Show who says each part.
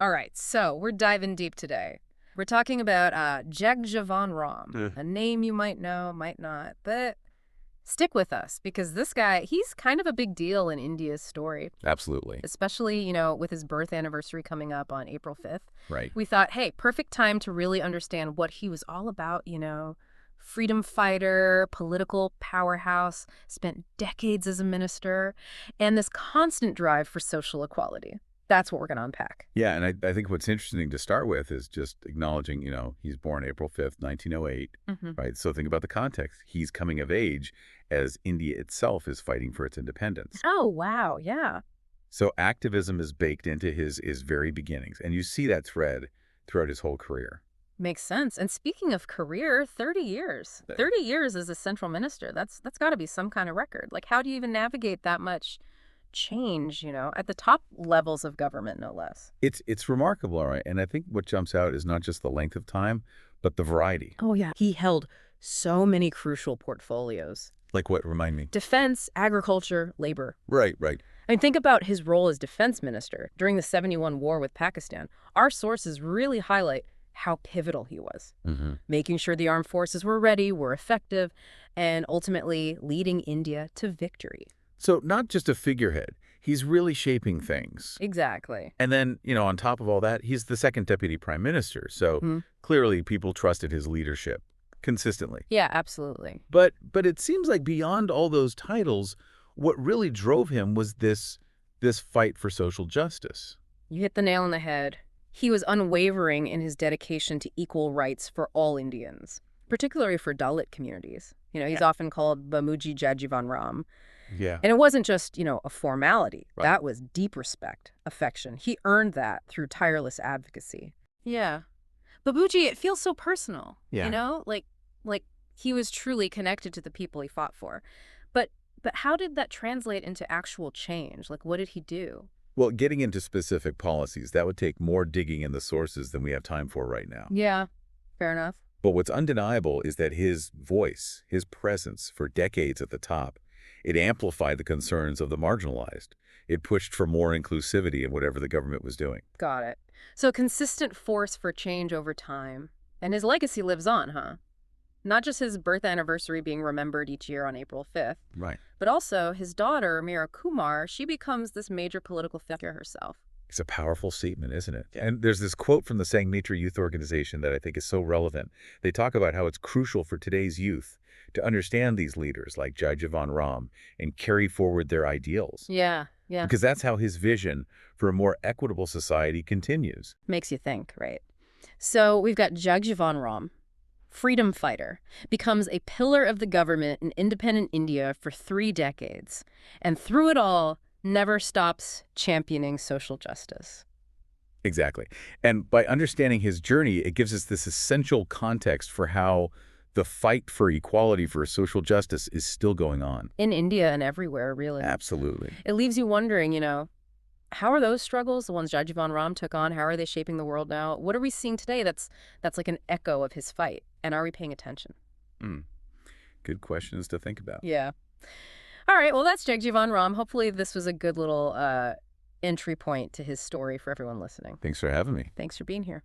Speaker 1: All right, so we're diving deep today. We're talking about Jagjeevan Ram, a name you might know, might not, but stick with us because this guy, he's kind of a big deal in India's story,
Speaker 2: Absolutely.
Speaker 1: especially, with his birth anniversary coming up on April 5th.
Speaker 2: Right.
Speaker 1: We thought, hey, perfect time to really understand what he was all about. Freedom fighter, political powerhouse, spent decades as a minister, and this constant drive for social equality. That's what we're going to unpack.
Speaker 2: Yeah, and I think what's interesting to start with is just acknowledging, he's born April 5th, 1908,
Speaker 1: Hmm.
Speaker 2: right? So think about the context. He's coming of age as India itself is fighting for its independence.
Speaker 1: Oh, wow. Yeah.
Speaker 2: So activism is baked into his very beginnings, and you see that thread throughout his whole career.
Speaker 1: Makes sense. And speaking of career, 30 years.
Speaker 2: There.
Speaker 1: 30 years as a central minister. That's got to be some kind of record. Like, how do you even navigate that much change, at the top levels of government, no less?
Speaker 2: It's remarkable, all right? And I think what jumps out is not just the length of time, but the variety.
Speaker 1: Oh, yeah. He held so many crucial portfolios.
Speaker 2: Like what? Remind me.
Speaker 1: Defense, agriculture, labor.
Speaker 2: Right, right.
Speaker 1: I mean, think about his role as defense minister during the 71 war with Pakistan. Our sources really highlight how pivotal he was,
Speaker 2: Mm-hmm.
Speaker 1: making sure the armed forces were ready, were effective, and ultimately leading India to victory.
Speaker 2: So not just a figurehead. He's really shaping things.
Speaker 1: Exactly.
Speaker 2: And then, on top of all that, he's the second deputy prime minister. So
Speaker 1: Hmm.
Speaker 2: clearly people trusted his leadership consistently.
Speaker 1: Yeah, absolutely.
Speaker 2: But it seems like beyond all those titles, what really drove him was this fight for social justice.
Speaker 1: You hit the nail on the head. He was unwavering in his dedication to equal rights for all Indians, particularly for Dalit communities. He's
Speaker 2: Yeah.
Speaker 1: often called Bamuji Jagjeevan Ram.
Speaker 2: Yeah.
Speaker 1: And it wasn't just, a formality.
Speaker 2: Right.
Speaker 1: That was deep respect, affection. He earned that through tireless advocacy. Yeah. Babuji, it feels so personal.
Speaker 2: Yeah.
Speaker 1: Like he was truly connected to the people he fought for. But how did that translate into actual change? Like, what did he do?
Speaker 2: Well, getting into specific policies, that would take more digging in the sources than we have time for right now.
Speaker 1: Yeah, fair enough.
Speaker 2: But what's undeniable is that his voice, his presence for decades at the top, it amplified the concerns of the marginalized. It pushed for more inclusivity in whatever the government was doing.
Speaker 1: Got it. So consistent force for change over time. And his legacy lives on, huh? Not just his birth anniversary being remembered each year on April 5th,
Speaker 2: Right.
Speaker 1: but also his daughter, Meera Kumar, she becomes this major political figure herself.
Speaker 2: It's a powerful statement, isn't it? And there's this quote from the Sangnitra Youth Organization that I think is so relevant. They talk about how it's crucial for today's youth to understand these leaders like Jagjeevan Ram and carry forward their ideals.
Speaker 1: Yeah.
Speaker 2: Because that's how his vision for a more equitable society continues.
Speaker 1: Makes you think, right? So we've got Jagjeevan Ram, freedom fighter, becomes a pillar of the government in independent India for 3 decades. And through it all, never stops championing social justice.
Speaker 2: Exactly. And by understanding his journey, it gives us this essential context for how the fight for equality, for social justice is still going on.
Speaker 1: In India and everywhere, really.
Speaker 2: Absolutely.
Speaker 1: It leaves you wondering, how are those struggles, the ones Jagjeevan Ram took on, how are they shaping the world now? What are we seeing today that's like an echo of his fight? And are we paying attention?
Speaker 2: Mm. Good questions to think about.
Speaker 1: Yeah. All right, well, that's Jagjeevan Ram. Hopefully this was a good little entry point to his story for everyone listening.
Speaker 2: Thanks for having me.
Speaker 1: Thanks for being here.